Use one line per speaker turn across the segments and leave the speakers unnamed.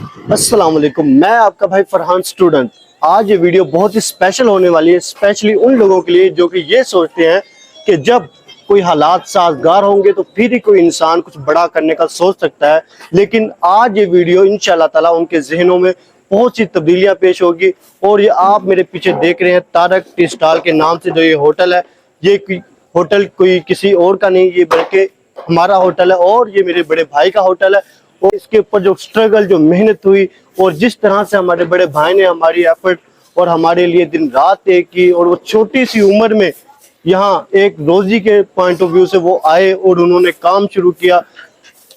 अस्सलाम वालेकुम। मैं आपका भाई फरहान स्टूडेंट। आज ये वीडियो बहुत ही स्पेशल होने वाली है, स्पेशली उन लोगों के लिए जो कि ये सोचते हैं कि जब कोई हालात साजगार होंगे तो फिर ही कोई इंसान कुछ बड़ा करने का सोच सकता है। लेकिन आज ये वीडियो इंशाल्लाह ताला उनके जहनों में बहुत सी तब्दीलियां पेश होगी। और ये आप मेरे पीछे देख रहे हैं तारक टी स्टॉल के नाम से जो ये होटल है, ये होटल कोई किसी और का नहीं, ये बल्कि हमारा होटल है और ये मेरे बड़े भाई का होटल है। और इसके ऊपर जो स्ट्रगल, जो मेहनत हुई और जिस तरह से हमारे बड़े भाई ने हमारी एफर्ट और हमारे लिए दिन रात एक की, और वो छोटी सी उम्र में यहाँ एक रोजी के पॉइंट ऑफ व्यू से वो आए और उन्होंने काम शुरू किया।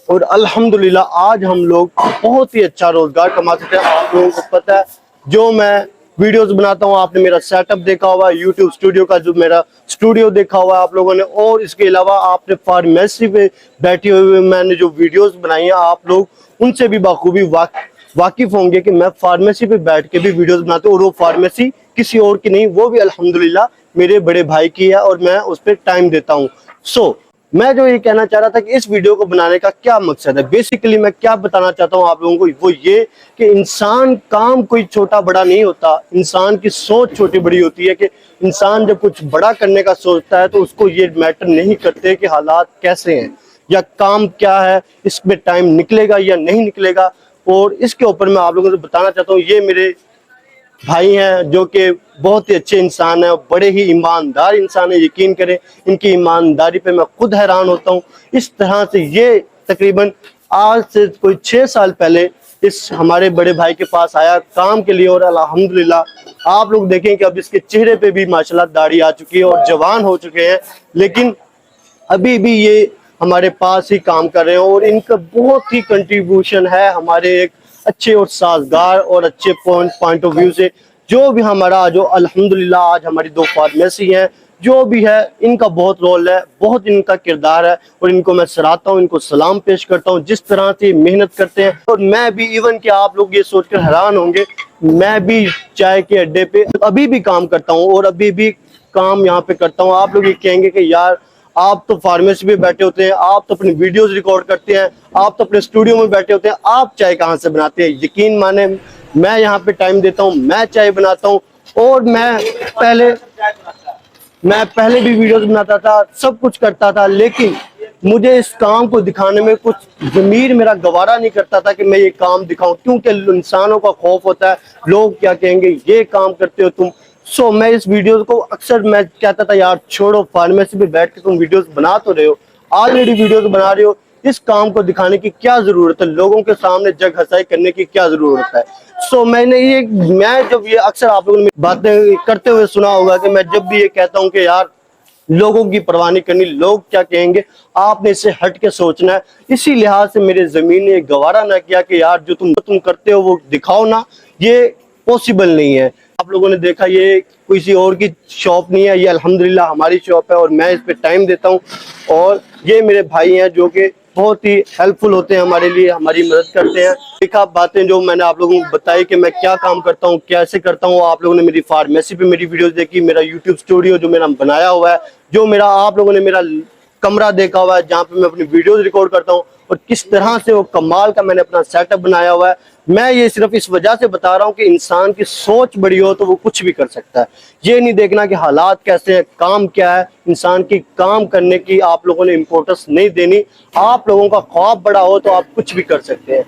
और अल्हम्दुलिल्लाह आज हम लोग बहुत ही अच्छा रोजगार कमा सकते हैं। आप लोगों को पता है, जो मैं वीडियोस बनाता हूँ, आपने मेरा सेटअप देखा हुआ है, यूट्यूब स्टूडियो का जो मेरा स्टूडियो देखा हुआ है आप लोगों ने, और इसके अलावा आपने फार्मेसी पे बैठे हुए मैंने जो वीडियोस बनाई हैं, आप लोग उनसे भी बखूबी वाकिफ होंगे कि मैं फार्मेसी पे बैठ के भी वीडियोस बनाता हूँ। और वो फार्मेसी किसी और की नहीं, वो भी अल्हम्दुलिल्लाह मेरे बड़े भाई की है और मैं उस पर टाइम देता हूँ। मैं जो ये कहना चाह रहा था कि इस वीडियो को बनाने का क्या मकसद है, बेसिकली मैं क्या बताना चाहता हूँ आप लोगों को, वो ये कि इंसान काम कोई छोटा बड़ा नहीं होता, इंसान की सोच छोटी बड़ी होती है। कि इंसान जब कुछ बड़ा करने का सोचता है तो उसको ये मैटर नहीं करते कि हालात कैसे हैं या काम क्या है, इसमें टाइम निकलेगा या नहीं निकलेगा। और इसके ऊपर मैं आप लोगों से बताना चाहता हूँ, ये मेरे भाई हैं जो कि बहुत ही अच्छे इंसान है, बड़े ही ईमानदार इंसान है। यकीन करें, इनकी ईमानदारी पे मैं खुद हैरान होता हूँ। इस तरह से ये तकरीबन आज से कोई 6 साल पहले इस हमारे बड़े भाई के पास आया काम के लिए, और अल्हम्दुलिल्लाह आप लोग देखें कि अब इसके चेहरे पे भी माशाल्लाह दाढ़ी आ चुकी है और जवान हो चुके हैं, लेकिन अभी भी ये हमारे पास ही काम कर रहे हैं। और इनका बहुत ही कंट्रीब्यूशन है हमारे एक अच्छे और साजगार और अच्छे पॉइंट ऑफ व्यू से। जो भी हमारा जो अल्हम्दुलिल्लाह आज हमारी 2 फार्मेसी हैं, जो भी है इनका बहुत रोल है, बहुत इनका किरदार है, और इनको मैं सराहता हूँ, इनको सलाम पेश करता हूँ जिस तरह से मेहनत करते हैं। और मैं भी इवन कि आप लोग ये सोचकर हैरान होंगे, मैं भी चाय के अड्डे पे अभी भी काम करता हूँ और अभी भी काम यहाँ पे करता हूँ। आप लोग ये कहेंगे कि यार आप तो फार्मेसी पे बैठे होते हैं, आप तो अपनी वीडियोस रिकॉर्ड करते हैं, आप तो अपने स्टूडियो में बैठे होते हैं, आप चाय कहाँ से बनाते हैं? यकीन माने, मैं यहाँ पे टाइम देता हूँ, मैं चाय बनाता हूँ। और मैं पहले भी वीडियोस बनाता था, सब कुछ करता था, लेकिन मुझे इस काम को दिखाने में कुछ ज़मीर मेरा गवारा नहीं करता था कि मैं ये काम दिखाऊं, क्योंकि इंसानों का खौफ होता है, लोग क्या कहेंगे, ये काम करते हो तुम। मैं इस वीडियो को अक्सर मैं कहता था यार छोड़ो, फार्मेसी पे बैठ के तुम वीडियोस बना तो रहे हो, ऑलरेडी वीडियोस बना रहे हो, इस काम को दिखाने की क्या जरूरत है, लोगों के सामने जग हंसाई करने की क्या जरूरत है। मैं जब ये अक्सर आप लोगों ने बातें करते हुए सुना होगा कि मैं जब भी ये कहता हूँ कि यार लोगों की परवाह नहीं करनी, लोग क्या कहेंगे, आपने इससे हट के सोचना है। इसी लिहाज से मेरे जमीन ने गवारा ना किया कि यार जो तुम करते हो वो दिखाओ ना, ये पॉसिबल नहीं है। आप लोगों ने देखा ये किसी और की शॉप नहीं है, ये अल्हम्दुलिल्लाह हमारी शॉप है और मैं इस पे टाइम देता हूँ। और ये मेरे भाई हैं जो कि बहुत ही हेल्पफुल होते हैं हमारे लिए, हमारी मदद करते हैं। देखा बातें जो मैंने आप लोगों को बताई कि मैं क्या काम करता हूँ, कैसे करता हूँ, आप लोगों ने मेरी फार्मेसी पे मेरी वीडियोस देखी, मेरा यूट्यूब स्टूडियो जो मेरा बनाया हुआ है, जो मेरा आप लोगों ने मेरा कमरा देखा हुआ है जहाँ पे मैं अपनी वीडियोस रिकॉर्ड करता हूँ, और किस तरह से वो कमाल का मैंने अपना सेटअप बनाया हुआ है। मैं ये सिर्फ इस वजह से बता रहा हूँ कि इंसान की सोच बड़ी हो तो वो कुछ भी कर सकता है। ये नहीं देखना कि हालात कैसे हैं, काम क्या है, इंसान की काम करने की आप लोगों ने इम्पोर्टेंस नहीं देनी। आप लोगों का ख्वाब बड़ा हो तो आप कुछ भी कर सकते हैं।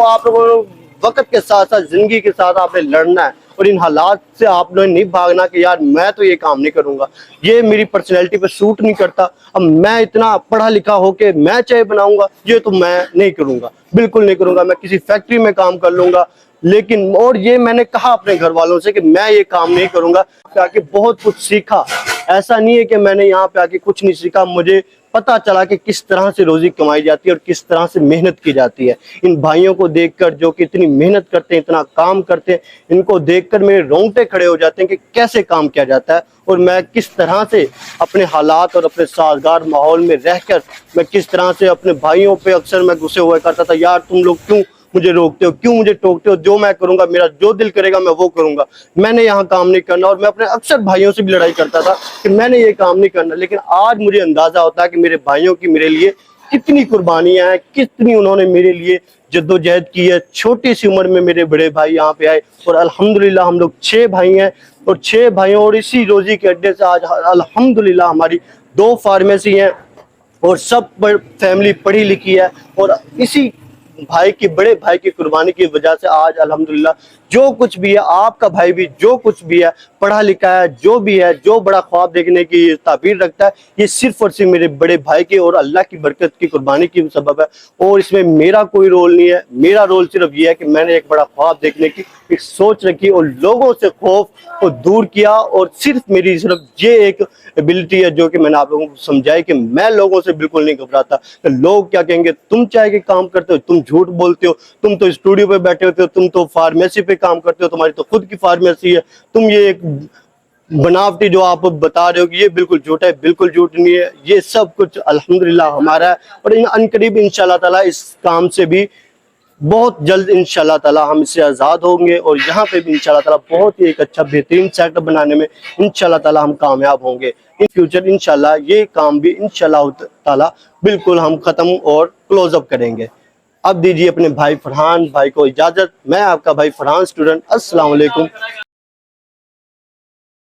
आप लोगों ने वक्त के साथ साथ जिंदगी के साथ आपने लड़ना है, और इन हालात से आप लोगों ने नहीं भागना कि यार मैं तो ये काम नहीं करूंगा, ये मेरी पर्सनैलिटी पे सूट नहीं करता, अब मैं इतना पढ़ा लिखा होके मैं चाय बनाऊंगा, ये तो मैं नहीं करूंगा, बिल्कुल नहीं करूंगा। मैं किसी फैक्ट्री में काम कर लूंगा, लेकिन और ये मैंने कहा अपने घर वालों से कि मैं ये काम नहीं करूंगा। आके बहुत कुछ सीखा, ऐसा नहीं है कि मैंने यहाँ पे आके कुछ नहीं सीखा, मुझे पता चला कि किस तरह से रोजी कमाई जाती है और किस तरह से मेहनत की जाती है। इन भाइयों को देखकर जो कि इतनी मेहनत करते हैं, इतना काम करते हैं, इनको देखकर मेरे रोंगटे खड़े हो जाते हैं कि कैसे काम किया जाता है, और मैं किस तरह से अपने हालात और अपने साजगार माहौल में रहकर मैं किस तरह से अपने भाइयों पे अक्सर मैं गुस्से हुआ करता था, यार तुम लोग क्यों मुझे रोकते हो, क्यों मुझे टोकते हो, जो मैं करूंगा, मेरा जो दिल करेगा मैं वो करूंगा, मैंने यहाँ काम नहीं करना। और मैं अपने अक्सर भाइयों से भी लड़ाई करता था कि मैंने ये काम नहीं करना, लेकिन आज मुझे अंदाजा होता है कि मेरे भाइयों की मेरे लिए कितनी कुर्बानियां हैं, कितनी उन्होंने मेरे लिए जद्दोजहद की है। छोटी सी उम्र में मेरे बड़े भाई यहाँ पे आए और अल्हम्दुलिल्लाह हम लोग 6 भाई हैं और 6 भाइयों और इसी रोजी के अड्डे से आज अल्हम्दुलिल्लाह हमारी 2 फार्मेसी हैं और सब फैमिली पढ़ी लिखी है। और इसी भाई की, बड़े भाई की कुर्बानी की वजह से आज अल्हम्दुलिल्लाह जो कुछ भी है, आपका भाई भी जो कुछ भी है, पढ़ा लिखा है, जो भी है, जो बड़ा ख्वाब देखने की ताबीर रखता है, ये सिर्फ और सिर्फ मेरे बड़े भाई के और अल्लाह की बरकत की कुर्बानी की सबब है। और इसमें मेरा कोई रोल नहीं है। मेरा रोल सिर्फ ये है कि मैंने एक बड़ा ख्वाब देखने की एक सोच रखी और लोगों से खौफ को दूर किया। और सिर्फ मेरी सिर्फ ये एक एबिलिटी है जो कि मैंने आप लोगों को समझाई कि मैं लोगों से बिल्कुल नहीं घबराता कि लोग क्या कहेंगे। तुम चाहे कि काम करते हो, तुम झूठ बोलते हो, तुम तो स्टूडियो पे बैठे होते हो, तुम तो फार्मेसी पे काम करते हो, तुम्हारी तो खुद की फार्मेसी है, तुम ये एक बनावटी जो आप बता रहे हो कि ये बिल्कुल झूठ है, बिल्कुल झूठ नहीं है। ये सब कुछ अल्हम्दुलिल्लाह हमारा है और अनकरीब इंशाल्लाह ताला इस काम से भी बहुत जल्द इंशाल्लाह ताला हम इससे आज़ाद होंगे और यहाँ पे भी इंशाल्लाह ताला बहुत ही एक अच्छा बेहतरीन सेटअप बनाने में इंशाल्लाह ताला हम कामयाब होंगे। इन फ्यूचर इंशाल्लाह ये काम भी इंशाल्लाह ताला बिल्कुल हम ख़त्म और क्लोजअप करेंगे। अब दीजिए अपने भाई फरहान भाई को इजाज़त। मैं आपका भाई फरहान स्टूडेंट, अस्सलाम वालेकुम।